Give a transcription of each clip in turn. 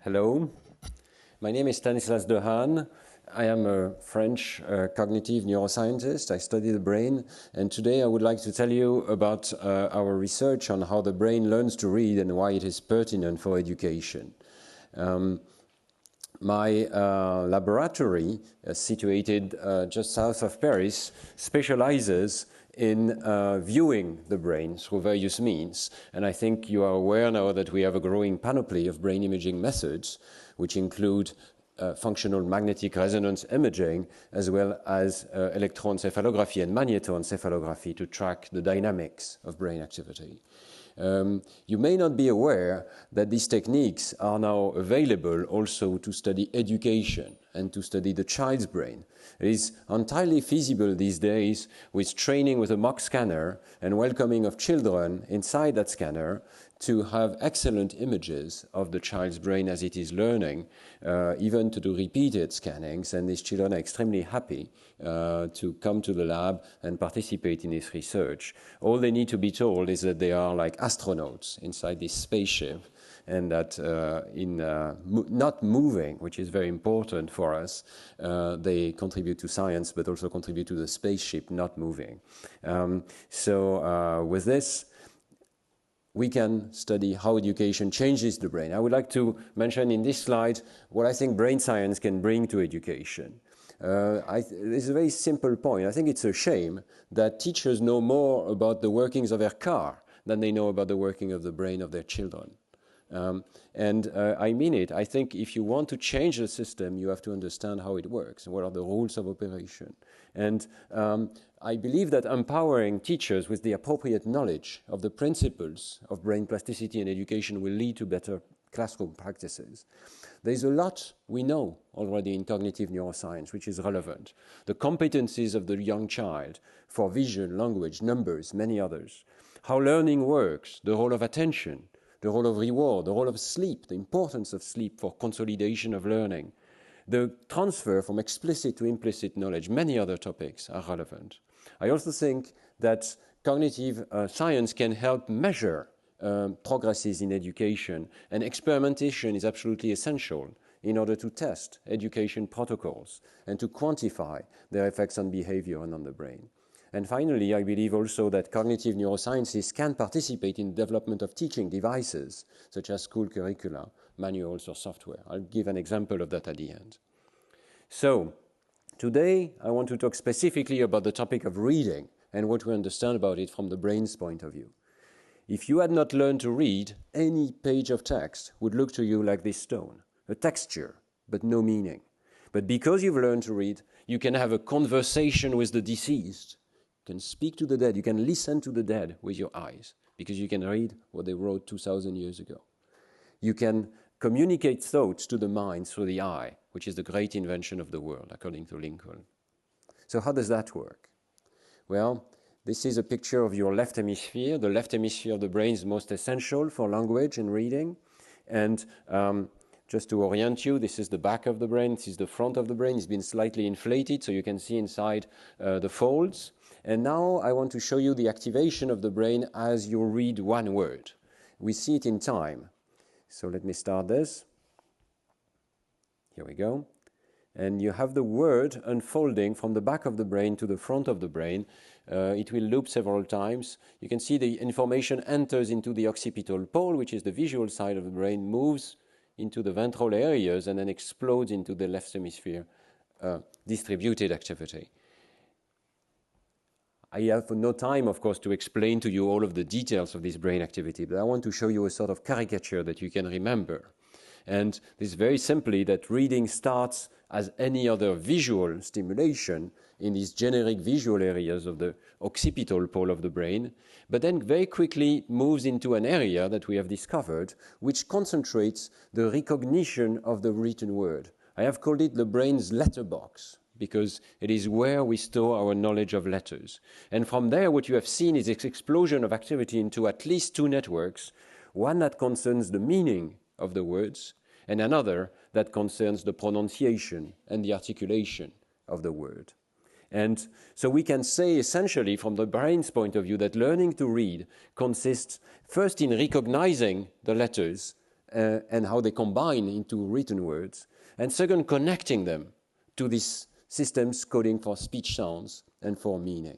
Hello, my name is Stanislas Dehaene. I am a French cognitive neuroscientist. I study the brain, and today I would like to tell you about our research on how the brain learns to read and why it is pertinent for education. My laboratory, situated just south of Paris, specializes in viewing the brain through various means. And I think you are aware now that we have a growing panoply of brain imaging methods, which include functional magnetic resonance imaging, as well as electroencephalography and magnetoencephalography to track the dynamics of brain activity. You may not be aware that these techniques are now available also to study education and to study the child's brain. It is entirely feasible these days with training with a mock scanner and welcoming of children inside that scanner to have excellent images of the child's brain as it is learning, even to do repeated scannings, and these children are extremely happy to come to the lab and participate in this research. All they need to be told is that they are like astronauts inside this spaceship, and that not moving, which is very important for us, they contribute to science, but also contribute to the spaceship not moving. With this, we can study how education changes the brain. I would like to mention in this slide what I think brain science can bring to education. This is a very simple point. I think it's a shame that teachers know more about the workings of their car than they know about the working of the brain of their children. I mean it. I think if you want to change the system, you have to understand how it works and what are the rules of operation. And I believe that empowering teachers with the appropriate knowledge of the principles of brain plasticity and education will lead to better classroom practices. There's a lot we know already in cognitive neuroscience which is relevant. The competencies of the young child for vision, language, numbers, many others. How learning works, the role of attention, the role of reward, the role of sleep, the importance of sleep for consolidation of learning, the transfer from explicit to implicit knowledge, many other topics are relevant. I also think that cognitive science can help measure progresses in education, and experimentation is absolutely essential in order to test education protocols and to quantify their effects on behavior and on the brain. And finally, I believe also that cognitive neurosciences can participate in the development of teaching devices, such as school curricula, manuals, or software. I'll give an example of that at the end. So, today I want to talk specifically about the topic of reading and what we understand about it from the brain's point of view. If you had not learned to read, any page of text would look to you like this stone, a texture, but no meaning. But because you've learned to read, you can have a conversation with the deceased. You can speak to the dead, you can listen to the dead with your eyes, because you can read what they wrote 2,000 years ago. You can communicate thoughts to the mind through the eye, which is the great invention of the world, according to Lincoln. So how does that work? Well, this is a picture of your left hemisphere. The left hemisphere of the brain is most essential for language and reading. And just to orient you, this is the back of the brain, this is the front of the brain. It's been slightly inflated, so you can see inside the folds. And now I want to show you the activation of the brain as you read one word. We see it in time. So let me start this. Here we go. And you have the word unfolding from the back of the brain to the front of the brain. It will loop several times. You can see the information enters into the occipital pole, which is the visual side of the brain, moves into the ventral areas, and then explodes into the left hemisphere distributed activity. I have no time, of course, to explain to you all of the details of this brain activity, but I want to show you a sort of caricature that you can remember. And this is very simply that reading starts as any other visual stimulation in these generic visual areas of the occipital pole of the brain, but then very quickly moves into an area that we have discovered, which concentrates the recognition of the written word. I have called it the brain's letterbox, because it is where we store our knowledge of letters. And from there, what you have seen is this explosion of activity into at least two networks, one that concerns the meaning of the words, and another that concerns the pronunciation and the articulation of the word. And so we can say essentially from the brain's point of view that learning to read consists first in recognizing the letters and how they combine into written words. And second, connecting them to these systems coding for speech sounds and for meaning.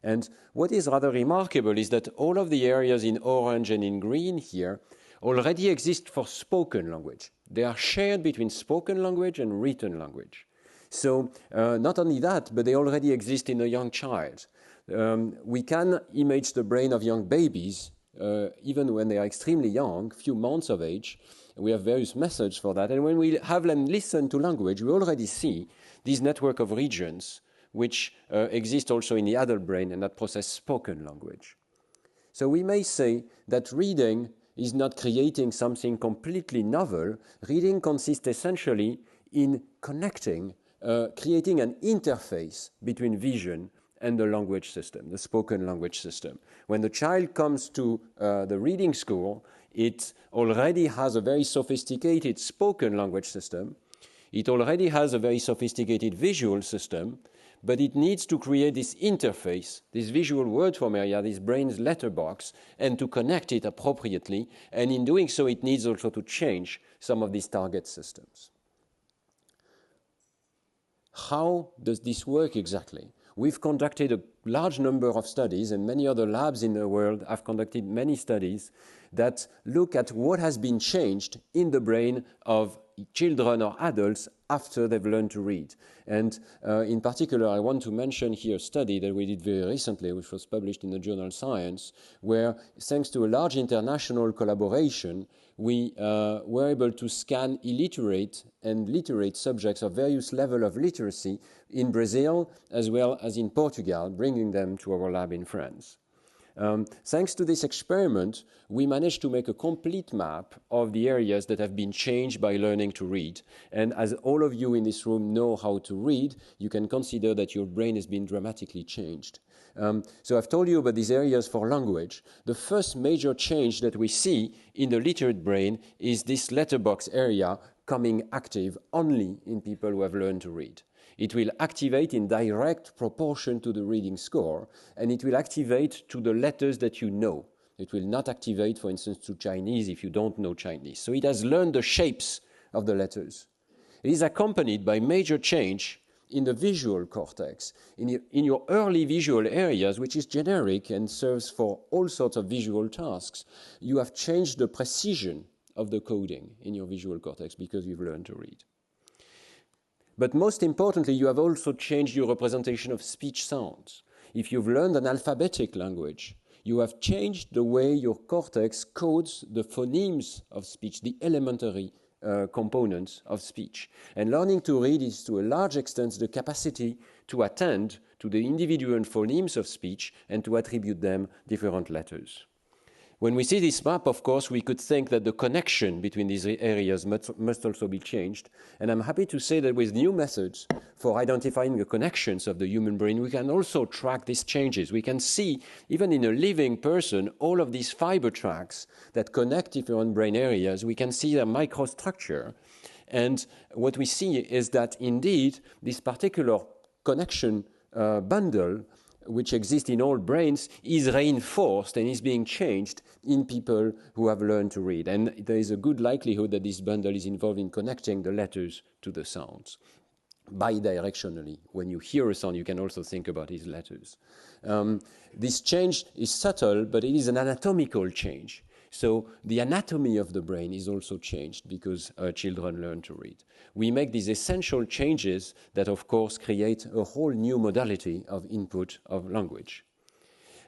And what is rather remarkable is that all of the areas in orange and in green here already exist for spoken language. They are shared between spoken language and written language. So not only that, but they already exist in a young child. We can image the brain of young babies, even when they are extremely young, few months of age. We have various methods for that. And when we have them listen to language, we already see this network of regions which exist also in the adult brain and that process spoken language. So we may say that reading is not creating something completely novel. Reading consists essentially in connecting, creating an interface between vision and the language system, the spoken language system. When the child comes to the reading school, it already has a very sophisticated spoken language system. It already has a very sophisticated visual system, but it needs to create this interface, this visual word form area, this brain's letterbox, and to connect it appropriately. And in doing so, it needs also to change some of these target systems. How does this work exactly? We've conducted a large number of studies, and many other labs in the world have conducted many studies that look at what has been changed in the brain of children or adults after they've learned to read. And in particular, I want to mention here a study that we did very recently, which was published in the journal Science, where thanks to a large international collaboration, we were able to scan illiterate and literate subjects of various levels of literacy in Brazil as well as in Portugal, bringing them to our lab in France. Thanks to this experiment, we managed to make a complete map of the areas that have been changed by learning to read. And as all of you in this room know how to read, you can consider that your brain has been dramatically changed. So I've told you about these areas for language. The first major change that we see in the literate brain is this letterbox area coming active only in people who have learned to read. It will activate in direct proportion to the reading score, and it will activate to the letters that you know. It will not activate, for instance, to Chinese if you don't know Chinese. So it has learned the shapes of the letters. It is accompanied by major change in the visual cortex, in your early visual areas, which is generic and serves for all sorts of visual tasks. You have changed the precision of the coding in your visual cortex because you've learned to read. But most importantly, you have also changed your representation of speech sounds. If you've learned an alphabetic language, you have changed the way your cortex codes the phonemes of speech, the elementary components of speech. And learning to read is to a large extent the capacity to attend to the individual phonemes of speech and to attribute them different letters. When we see this map, of course, we could think that the connection between these areas must also be changed. And I'm happy to say that with new methods for identifying the connections of the human brain, we can also track these changes. We can see, even in a living person, all of these fiber tracks that connect different brain areas. We can see their microstructure. And what we see is that, indeed, this particular connection bundle which exists in all brains is reinforced and is being changed in people who have learned to read. And there is a good likelihood that this bundle is involved in connecting the letters to the sounds bidirectionally. When you hear a sound, you can also think about these letters. This change is subtle, but it is an anatomical change. So the anatomy of the brain is also changed because children learn to read. We make these essential changes that, of course, create a whole new modality of input of language.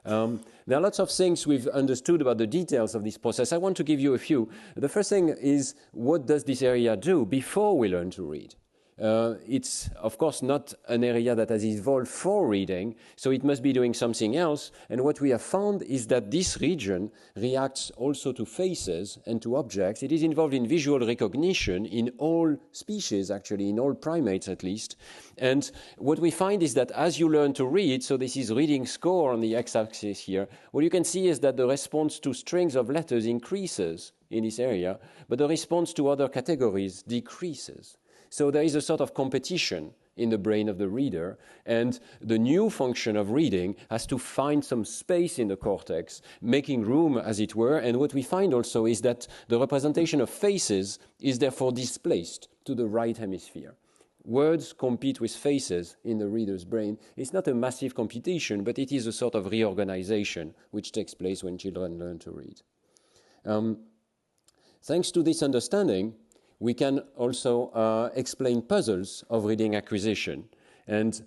There are lots of things we've understood about the details of this process. I want to give you a few. The first thing is, what does this area do before we learn to read? It's, of course, not an area that has evolved for reading, so it must be doing something else. And what we have found is that this region reacts also to faces and to objects. It is involved in visual recognition in all species, actually, in all primates at least. And what we find is that as you learn to read, so this is reading score on the x-axis here, what you can see is that the response to strings of letters increases in this area, but the response to other categories decreases. So there is a sort of competition in the brain of the reader, and the new function of reading has to find some space in the cortex, making room, as it were, and what we find also is that the representation of faces is therefore displaced to the right hemisphere. Words compete with faces in the reader's brain. It's not a massive computation, but it is a sort of reorganization which takes place when children learn to read. Thanks to this understanding, we can also explain puzzles of reading acquisition. And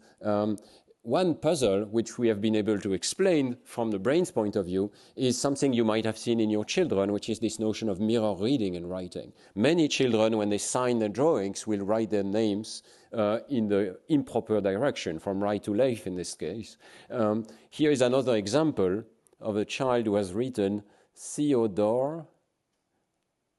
one puzzle which we have been able to explain from the brain's point of view is something you might have seen in your children, which is this notion of mirror reading and writing. Many children, when they sign their drawings, will write their names in the improper direction, from right to left in this case. Here is another example of a child who has written Theodore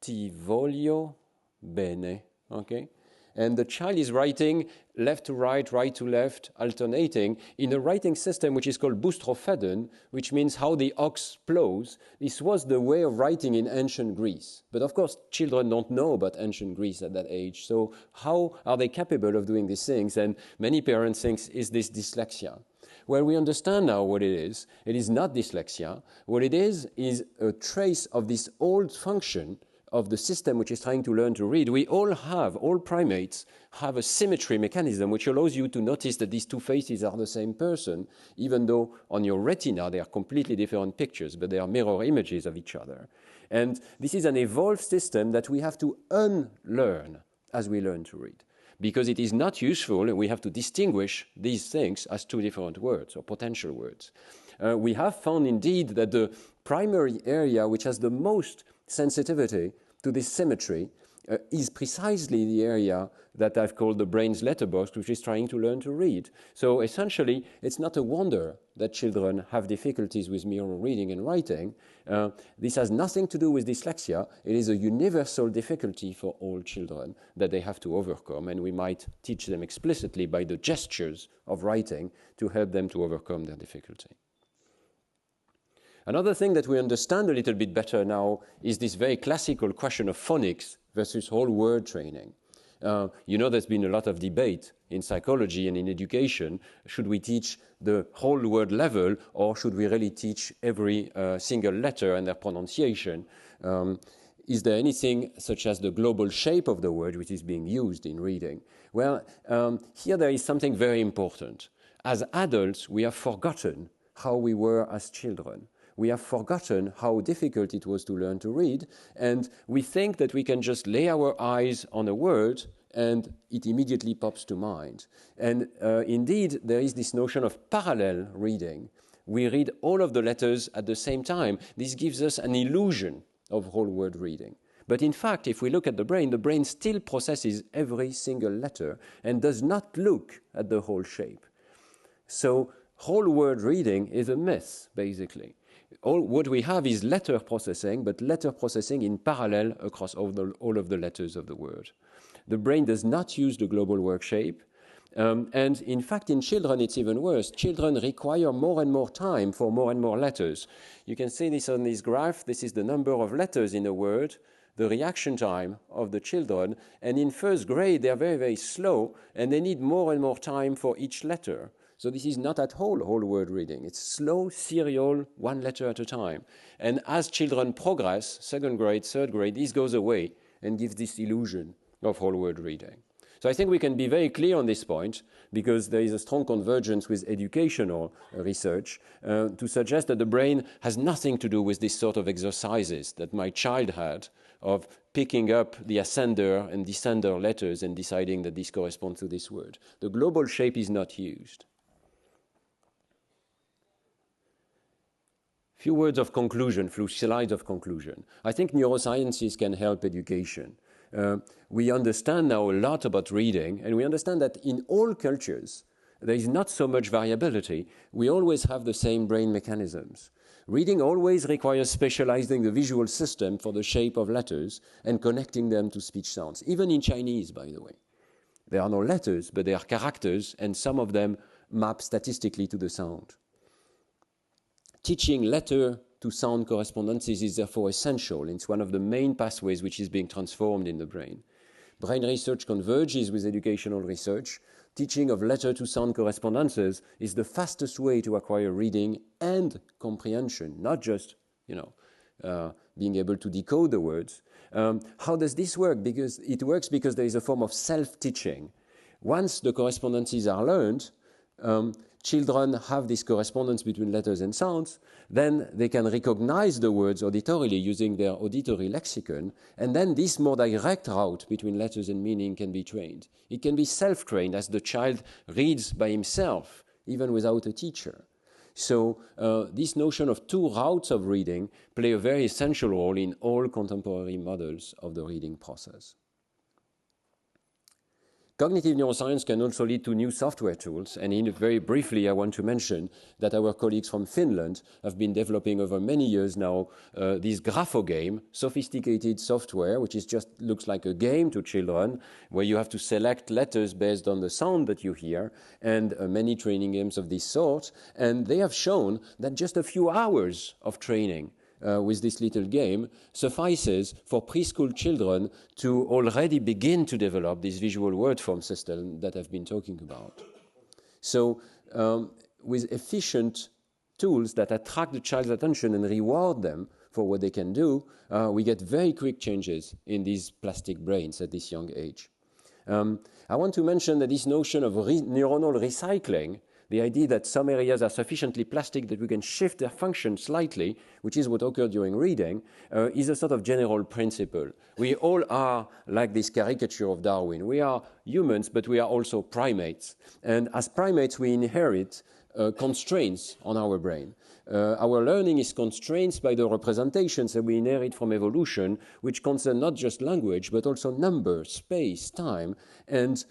ti voglio bene, okay? And the child is writing left to right to left, alternating in a writing system which is called boustropheden, which means how the ox plows. This was the way of writing in ancient Greece. But of course, children don't know about ancient Greece at that age. So how are they capable of doing these things? And many parents think, is this dyslexia? Well, we understand now what it is. It is not dyslexia. What it is a trace of this old function of the system which is trying to learn to read. We all primates have a symmetry mechanism which allows you to notice that these two faces are the same person, even though on your retina they are completely different pictures, but they are mirror images of each other. And this is an evolved system that we have to unlearn as we learn to read, because it is not useful, and we have to distinguish these things as two different words or potential words. We have found indeed that the primary area which has the most sensitivity to this symmetry is precisely the area that I've called the brain's letterbox, which is trying to learn to read. So essentially, it's not a wonder that children have difficulties with mirror reading and writing. This has nothing to do with dyslexia. It is a universal difficulty for all children that they have to overcome, and we might teach them explicitly by the gestures of writing to help them to overcome their difficulty. Another thing that we understand a little bit better now is this very classical question of phonics versus whole word training. You know, there's been a lot of debate in psychology and in education. Should we teach the whole word level, or should we really teach every single letter and their pronunciation? Is there anything such as the global shape of the word which is being used in reading? Well, here there is something very important. As adults, we have forgotten how we were as children. We have forgotten how difficult it was to learn to read, and we think that we can just lay our eyes on a word and it immediately pops to mind. And indeed, there is this notion of parallel reading. We read all of the letters at the same time. This gives us an illusion of whole word reading. But in fact, if we look at the brain still processes every single letter and does not look at the whole shape. So whole word reading is a myth, basically. What we have is letter processing, but letter processing in parallel across all of the letters of the word. The brain does not use the global word shape. And in fact, in children, it's even worse. Children require more and more time for more and more letters. You can see this on this graph. This is the number of letters in a word, the reaction time of the children. And in first grade, they're very, very slow, and they need more and more time for each letter. So this is not at all whole word reading. It's slow, serial, one letter at a time. And as children progress, second grade, third grade, this goes away and gives this illusion of whole word reading. So I think we can be very clear on this point, because there is a strong convergence with educational research to suggest that the brain has nothing to do with this sort of exercises that my child had of picking up the ascender and descender letters and deciding that this corresponds to this word. The global shape is not used. Few words of conclusion, few slides of conclusion. I think neurosciences can help education. We understand now a lot about reading, and we understand that in all cultures, there is not so much variability. We always have the same brain mechanisms. Reading always requires specializing the visual system for the shape of letters and connecting them to speech sounds, even in Chinese, by the way. There are no letters, but there are characters, and some of them map statistically to the sound. Teaching letter to sound correspondences is therefore essential. It's one of the main pathways which is being transformed in the brain. brain research converges with educational research. Teaching of letter-to-sound correspondences is the fastest way to acquire reading and comprehension, not just, being able to decode the words. How does this work? Because it works because there is a form of self-teaching. Once the correspondences are learned, children have this correspondence between letters and sounds, then they can recognize the words auditorily using their auditory lexicon, and then this more direct route between letters and meaning can be trained. It can be self-trained as the child reads by himself, even without a teacher. So this notion of two routes of reading play a very essential role in all contemporary models of the reading process. Cognitive neuroscience can also lead to new software tools, and very briefly I want to mention that our colleagues from Finland have been developing over many years now this graphogame, sophisticated software, which looks like a game to children, where you have to select letters based on the sound that you hear, and many training games of this sort, and they have shown that just a few hours of training with this little game suffices for preschool children to already begin to develop this visual word form system that I've been talking about. So with efficient tools that attract the child's attention and reward them for what they can do, we get very quick changes in these plastic brains at this young age. I want to mention that this notion of neuronal recycling, the idea that some areas are sufficiently plastic that we can shift their function slightly, which is what occurred during reading, is a sort of general principle. We all are like this caricature of Darwin. We are humans, but we are also primates. And as primates, we inherit constraints on our brain. Our learning is constrained by the representations that we inherit from evolution, which concern not just language, but also number, space, time. And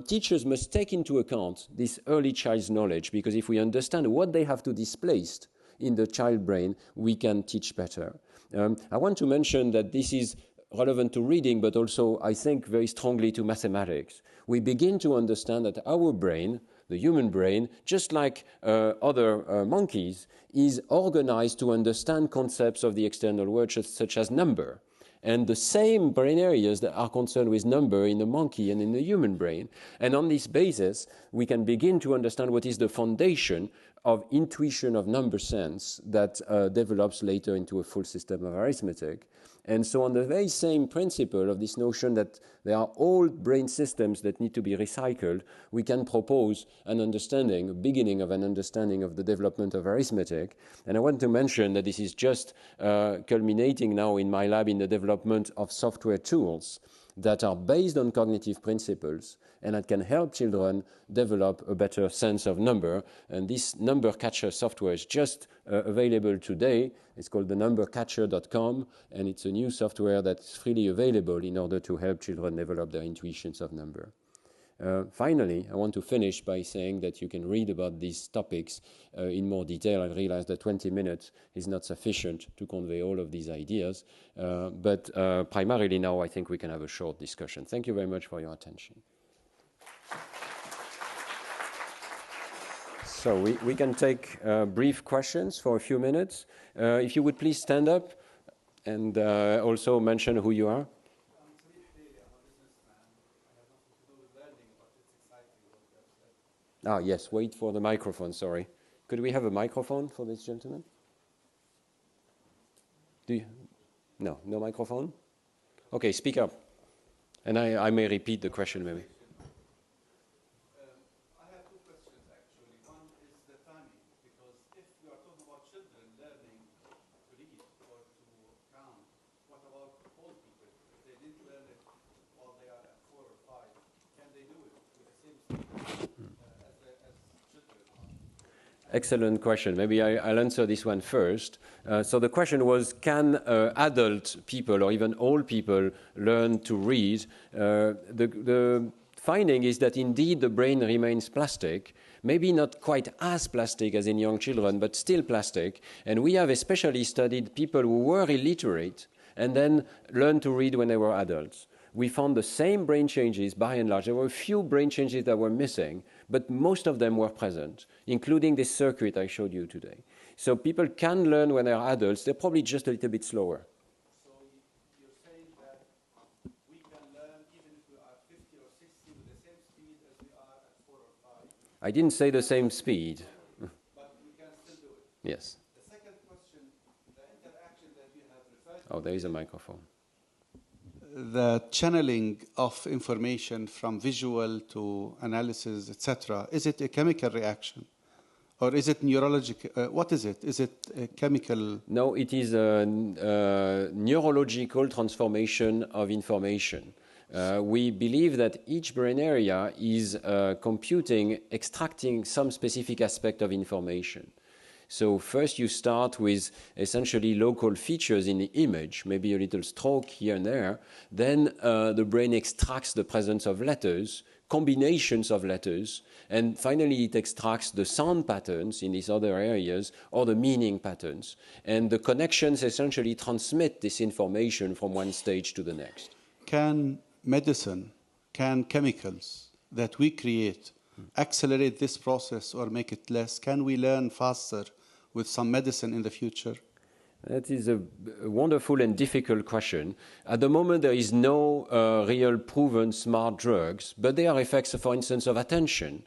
teachers must take into account this early child's knowledge, because if we understand what they have to displace in the child brain, we can teach better. I want to mention that this is relevant to reading, but also, I think, very strongly to mathematics. We begin to understand that our brain, the human brain, just like other monkeys, is organized to understand concepts of the external world, such as number. And the same brain areas that are concerned with number in the monkey and in the human brain. And on this basis, we can begin to understand what is the foundation of intuition of number sense that develops later into a full system of arithmetic. And so on the very same principle of this notion that there are old brain systems that need to be recycled, we can propose an understanding, a beginning of an understanding of the development of arithmetic. And I want to mention that this is just culminating now in my lab in the development of software tools that are based on cognitive principles and that can help children develop a better sense of number. And this number catcher software is just available today. It's called the numbercatcher.com, and it's a new software that's freely available in order to help children develop their intuitions of number. Finally, I want to finish by saying that you can read about these topics in more detail. I realize that 20 minutes is not sufficient to convey all of these ideas, but primarily now I think we can have a short discussion. Thank you very much for your attention. So we can take brief questions for a few minutes. If you would please stand up and also mention who you are. Ah, yes, wait for the microphone, sorry. Could we have a microphone for this gentleman? Do you? No microphone? Okay, speak up. And I may repeat the question maybe. I have two questions actually. One is the timing, because if we are talking about children learning to read or to count, what about old people? If they didn't learn it while they are at 4 or 5, can they do it with the same speed as children are? Excellent question. Maybe I'll answer this one first. So the question was, can adult people or even old people learn to read? The finding is that indeed the brain remains plastic, maybe not quite as plastic as in young children, but still plastic. And we have especially studied people who were illiterate and then learned to read when they were adults. We found the same brain changes by and large. There were a few brain changes that were missing, but most of them were present, including this circuit I showed you today. So people can learn when they're adults. They're probably just a little bit slower. So you're saying that we can learn even if we I didn't say the same speed. But we can still do it. Yes. The second question, the interaction that you have referred to. Oh, there is a microphone. The channeling of information from visual to analysis, etc. Is it a chemical reaction? Or is it neurological? What is it? Is it a chemical? No, it is a neurological transformation of information. We believe that each brain area is computing, extracting some specific aspect of information. So first you start with essentially local features in the image, maybe a little stroke here and there. Then the brain extracts the presence of letters, combinations of letters, and finally it extracts the sound patterns in these other areas or the meaning patterns. And the connections essentially transmit this information from one stage to the next. Can medicine, can chemicals that we create accelerate this process or make it less? Can we learn faster with some medicine in the future? That is a wonderful and difficult question. At the moment, there is no real proven smart drugs, but there are effects, for instance, of attention.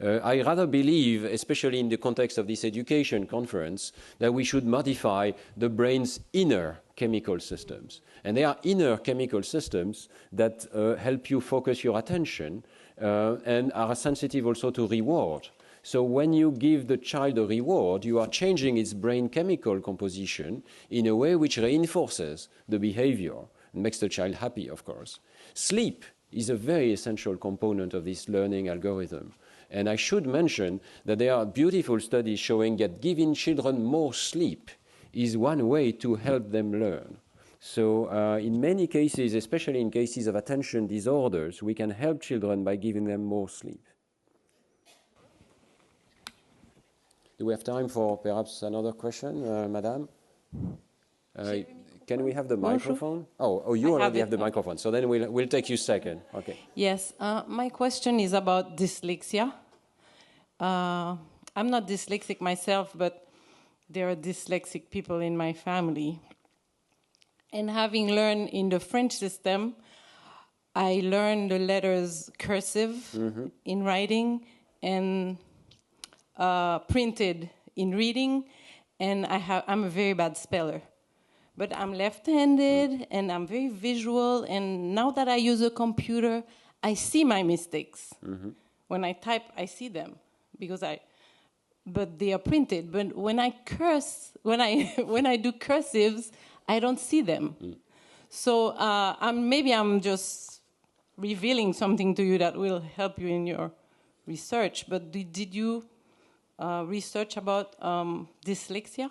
I rather believe, especially in the context of this education conference, that we should modify the brain's inner chemical systems. And there are inner chemical systems that help you focus your attention and are sensitive also to reward. So when you give the child a reward, you are changing its brain chemical composition in a way which reinforces the behavior and makes the child happy, of course. Sleep is a very essential component of this learning algorithm. And I should mention that there are beautiful studies showing that giving children more sleep is one way to help them learn. So in many cases, especially in cases of attention disorders, we can help children by giving them more sleep. Do we have time for perhaps another question, Madame? Can we have the microphone? Oh, you already have the microphone, so then we'll take you second. Okay. Yes, my question is about dyslexia. I'm not dyslexic myself, but there are dyslexic people in my family. And having learned in the French system, I learned the letters cursive in writing and printed in reading, and I'm a very bad speller. But I'm left-handed, and I'm very visual, and now that I use a computer, I see my mistakes. When I type, I see them, but they are printed. But when I when I do cursives, I don't see them. So maybe I'm just revealing something to you that will help you in your research, but did you research about dyslexia?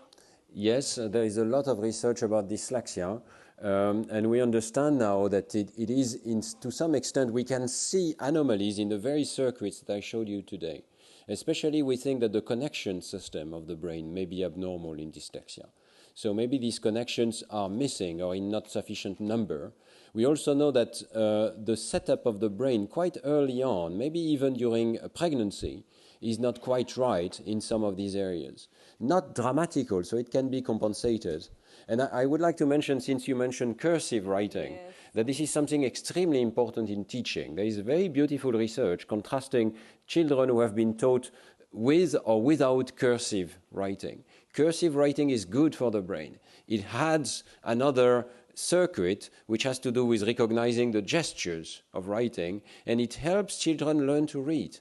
Yes, there is a lot of research about dyslexia, and we understand now that it is, to some extent, we can see anomalies in the very circuits that I showed you today. Especially, we think that the connection system of the brain may be abnormal in dyslexia. So maybe these connections are missing or in not sufficient number. We also know that the setup of the brain quite early on, maybe even during a pregnancy, is not quite right in some of these areas. Not dramatical, so it can be compensated. And I would like to mention, since you mentioned cursive writing, yes, that this is something extremely important in teaching. There is very beautiful research contrasting children who have been taught with or without cursive writing. Cursive writing is good for the brain. It adds another circuit which has to do with recognizing the gestures of writing, and it helps children learn to read.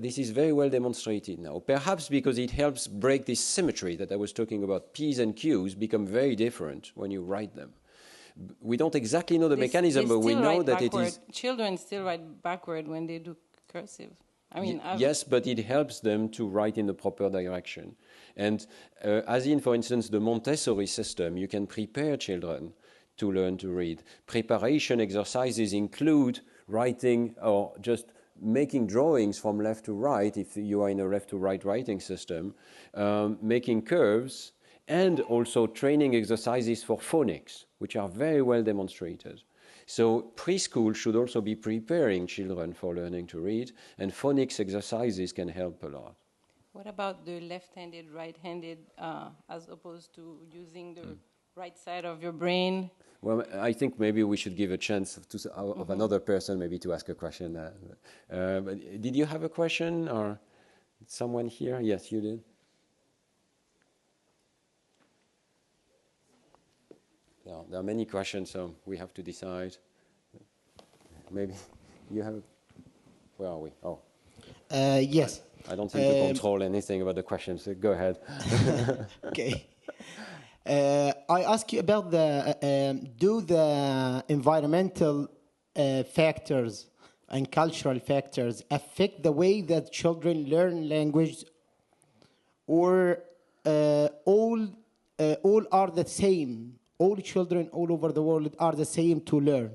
This is very well demonstrated now, perhaps because it helps break this symmetry that I was talking about. P's and Q's become very different when you write them. We don't exactly know the mechanism, but we know that backward. It is... Children still write backward when they do cursive. I mean, yes, but it helps them to write in the proper direction. And as in, for instance, the Montessori system, you can prepare children to learn to read. Preparation exercises include writing or just making drawings from left to right, if you are in a left to right writing system, making curves, and also training exercises for phonics, which are very well demonstrated. So preschool should also be preparing children for learning to read, and phonics exercises can help a lot. What about the left-handed, right-handed, as opposed to using the right side of your brain? Well, I think maybe we should give a chance to, of another person maybe to ask a question. But did you have a question, or someone here? Yes, you did. Yeah, there are many questions, so we have to decide. Maybe you have. Where are we? Oh. Yes. I don't seem to control anything about the questions. So go ahead. Okay. I ask you about do the environmental factors and cultural factors affect the way that children learn language, or all are the same? All children all over the world are the same to learn?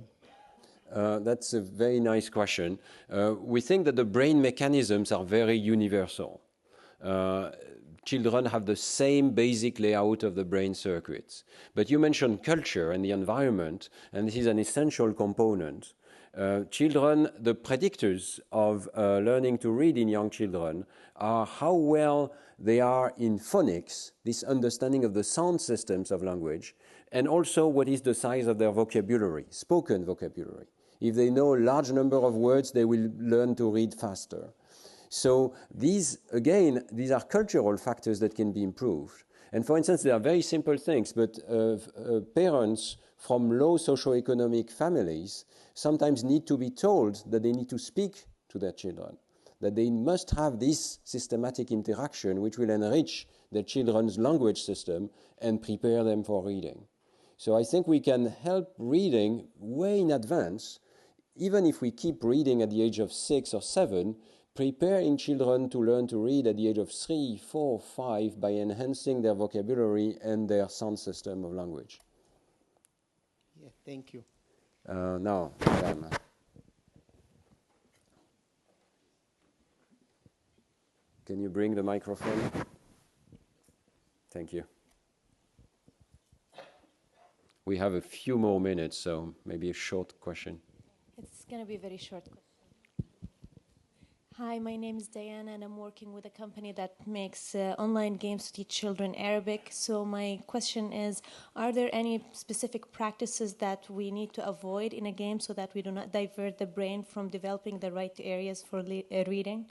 That's a very nice question. We think that the brain mechanisms are very universal. Children have the same basic layout of the brain circuits. But you mentioned culture and the environment, and this is an essential component. Children, the predictors of learning to read in young children are how well they are in phonics, this understanding of the sound systems of language, and also what is the size of their vocabulary, spoken vocabulary. If they know a large number of words, they will learn to read faster. So these, again, these are cultural factors that can be improved. And for instance, they are very simple things, but parents from low socioeconomic families sometimes need to be told that they need to speak to their children, that they must have this systematic interaction which will enrich their children's language system and prepare them for reading. So I think we can help reading way in advance, even if we keep reading at the age of 6 or 7, preparing children to learn to read at the age of 3, 4, 5 by enhancing their vocabulary and their sound system of language. Yeah, thank you. Now, can you bring the microphone? Thank you. We have a few more minutes, so maybe a short question. It's going to be a very short question. Hi, my name is Diana, and I'm working with a company that makes online games to teach children Arabic. So my question is, are there any specific practices that we need to avoid in a game so that we do not divert the brain from developing the right areas for reading?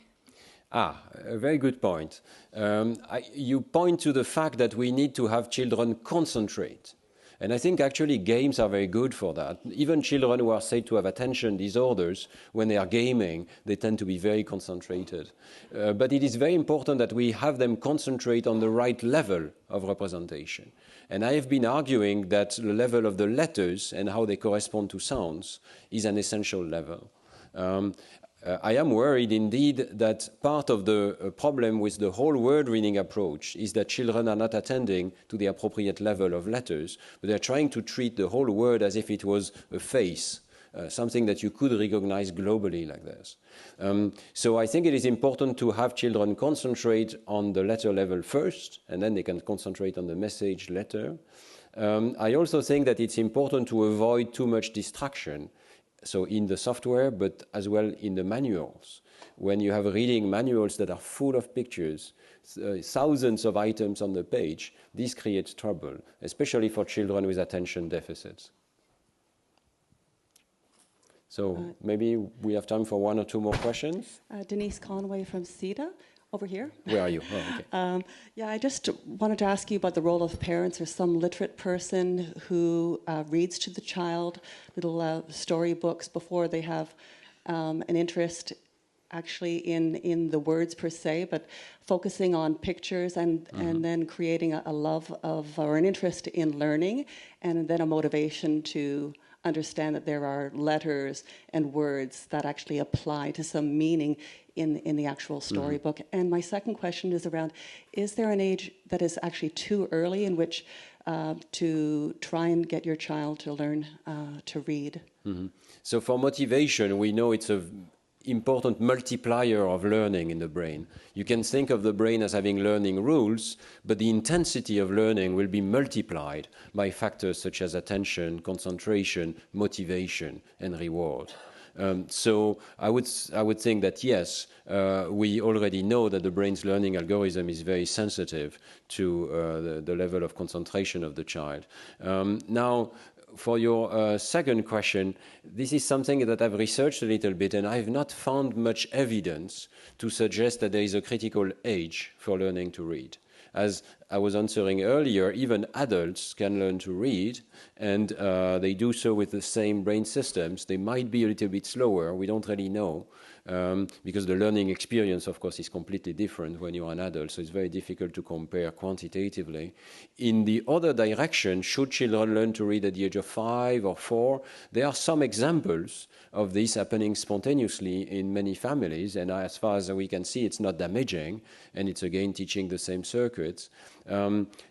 A very good point. You point to the fact that we need to have children concentrate. And I think actually games are very good for that. Even children who are said to have attention disorders, when they are gaming, they tend to be very concentrated. But it is very important that we have them concentrate on the right level of representation. And I have been arguing that the level of the letters and how they correspond to sounds is an essential level. I am worried indeed that part of the problem with the whole word reading approach is that children are not attending to the appropriate level of letters, but they're trying to treat the whole word as if it was a face, something that you could recognize globally like this. So I think it is important to have children concentrate on the letter level first, and then they can concentrate on the message letter. I also think that it's important to avoid too much distraction. So in the software, but as well in the manuals. When you have reading manuals that are full of pictures, thousands of items on the page, this creates trouble, especially for children with attention deficits. So maybe we have time for 1 or 2 more questions. Denise Conway from CETA. Over here. Where are you? Oh, okay. Yeah, I just wanted to ask you about the role of parents or some literate person who reads to the child little storybooks before they have an interest actually in the words per se, but focusing on pictures and then creating a love of or an interest in learning, and then a motivation to understand that there are letters and words that actually apply to some meaning in the actual storybook. And my second question is around, is there an age that is actually too early in which to try and get your child to learn to read? So for motivation, we know it's an important multiplier of learning in the brain. You can think of the brain as having learning rules, but the intensity of learning will be multiplied by factors such as attention, concentration, motivation, and reward. So I would think that yes, we already know that the brain's learning algorithm is very sensitive to the level of concentration of the child. Now, for your second question, this is something that I've researched a little bit, and I've not found much evidence to suggest that there is a critical age for learning to read. As I was answering earlier, even adults can learn to read, and they do so with the same brain systems. They might be a little bit slower, we don't really know, because the learning experience, of course, is completely different when you're an adult, so it's very difficult to compare quantitatively. In the other direction, should children learn to read at the age of 5 or 4? There are some examples of this happening spontaneously in many families, and as far as we can see, it's not damaging, and it's again teaching the same circuits.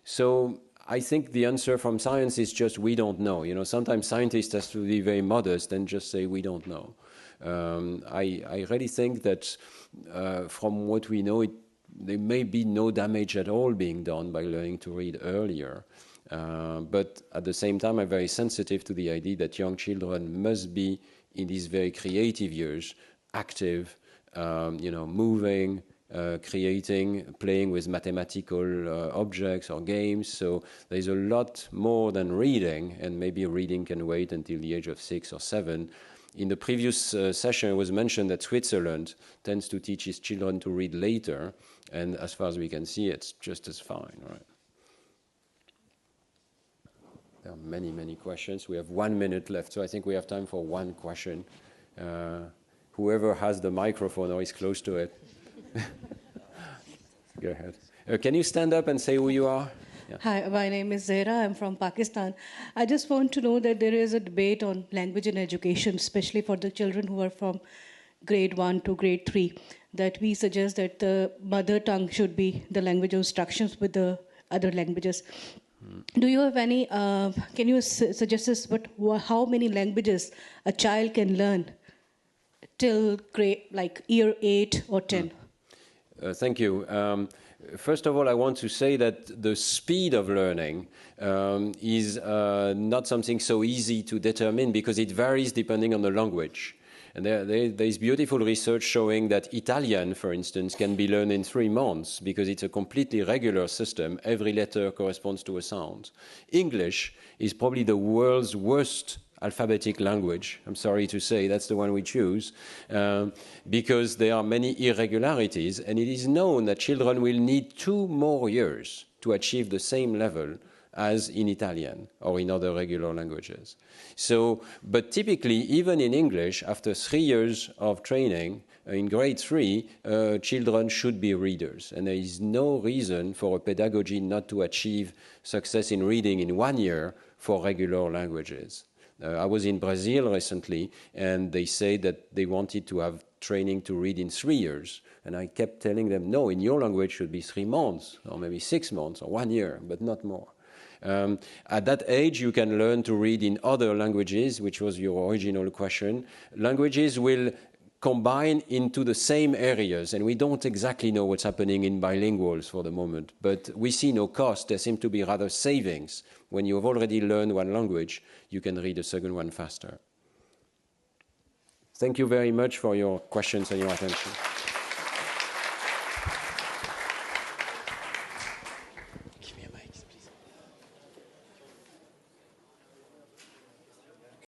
So I think the answer from science is just we don't know. You know, sometimes scientists have to be very modest and just say we don't know. I really think that from what we know, there may be no damage at all being done by learning to read earlier. But at the same time, I'm very sensitive to the idea that young children must be, in these very creative years, active, you know, moving, creating, playing with mathematical objects or games. So there's a lot more than reading, and maybe reading can wait until the age of 6 or 7. In the previous session, it was mentioned that Switzerland tends to teach its children to read later, and as far as we can see, it's just as fine, right? There are many, many questions. We have 1 minute left, so I think we have time for one question. Whoever has the microphone or is close to it. Go ahead. Can you stand up and say who you are? Yeah. Hi, my name is Zahra. I'm from Pakistan. I just want to know that there is a debate on language in education, especially for the children who are from grade 1 to grade 3, that we suggest that the mother tongue should be the language of instructions with the other languages. Do you have any, can you suggest us how many languages a child can learn till grade, like year 8 or 10? Thank you. First of all, I want to say that the speed of learning is not something so easy to determine because it varies depending on the language. And there is beautiful research showing that Italian, for instance, can be learned in 3 months because it's a completely regular system. Every letter corresponds to a sound. English is probably the world's worst alphabetic language. I'm sorry to say that's the one we choose because there are many irregularities, and it is known that children will need 2 more years to achieve the same level as in Italian or in other regular languages. So, but typically, even in English, after 3 years of training, in grade 3, children should be readers. And there is no reason for a pedagogy not to achieve success in reading in 1 year for regular languages. I was in Brazil recently, and they said that they wanted to have training to read in 3 years. And I kept telling them, no, in your language should be 3 months, or maybe 6 months, or 1 year, but not more. At that age, you can learn to read in other languages, which was your original question. Languages will combine into the same areas, and we don't exactly know what's happening in bilinguals for the moment, but we see no cost. There seem to be rather savings. When you've already learned one language, you can read a second one faster. Thank you very much for your questions and your attention.